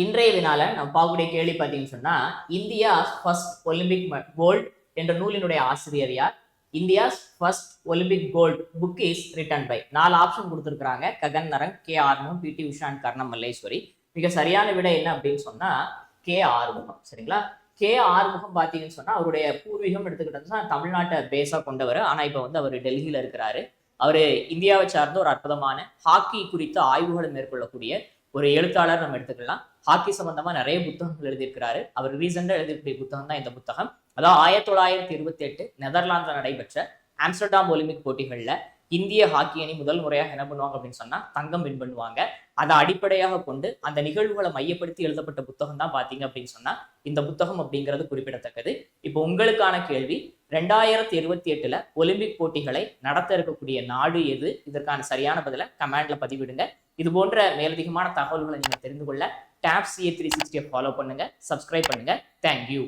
இன்றைய தினால நம்ம பார்க்கக்கூடிய கேள்வி பார்த்தீங்கன்னு சொன்னா இந்தியா ஃபர்ஸ்ட் ஒலிம்பிக் கோல்ட் என்ற நூலினுடைய ஆசிரியர் யார்? India's first Olympic gold book is written by. 4 option கொடுத்துருக்காங்க. ககன் நரங், கே ஆர்முகம், பிடி உஷா அண்ட் கர்ணம் மல்லேஸ்வரி. மிக சரியான விடை என்ன அப்படின்னு சொன்னா கே ஆறுமுகம். சரிங்களா? கே ஆறுமுகம் பார்த்தீங்கன்னு சொன்னா அவருடைய பூர்வீகம் எடுத்துக்கிட்டோம்னா தமிழ்நாட்டை பேஸா கொண்டவர். ஆனா இப்போ வந்து அவர் டெல்லியில இருக்கிறாரு. அவரு இந்தியாவை சார்ந்த ஒரு அற்புதமான ஹாக்கி குறித்த ஆய்வுகளை மேற்கொள்ளக்கூடிய ஒரு எழுத்தாளர் நம்ம எடுத்துக்கலாம். ஹாக்கி சம்பந்தமா நிறைய புத்தகங்கள் எழுதியிருக்கிறாரு. அவர் ரீசெண்டா எழுதியிருக்கிற புத்தகம் தான் இந்த புத்தகம். அதாவது 1928 நெதர்லாந்துல நடைபெற்ற ஆம்ஸ்டர்டாம் ஒலிம்பிக் போட்டிகள்ல இந்திய ஹாக்கி அணி முதல் முறையாக என்ன பண்ணுவாங்க அப்படின்னு சொன்னா தங்கம் வின் பண்ணுவாங்க. அதை அடிப்படையாக கொண்டு அந்த நிகழ்வுகளை மையப்படுத்தி எழுதப்பட்ட புத்தகம் தான் பாத்தீங்க அப்படின்னு சொன்னா இந்த புத்தகம் அப்படிங்கிறது குறிப்பிடத்தக்கது. இப்போ உங்களுக்கான கேள்வி, 2028 ஒலிம்பிக் போட்டிகளை நடத்த இருக்கக்கூடிய நாடு எது? இதற்கான சரியான பதில கமெண்ட்ல பதிவிடுங்க. இது போன்ற மேலதிகமான தகவல்களை நீங்க தெரிந்து கொள்ள டாப் CA360 ஃபாலோ பண்ணுங்க, சப்ஸ்கிரைப் பண்ணுங்க. தேங்க்யூ.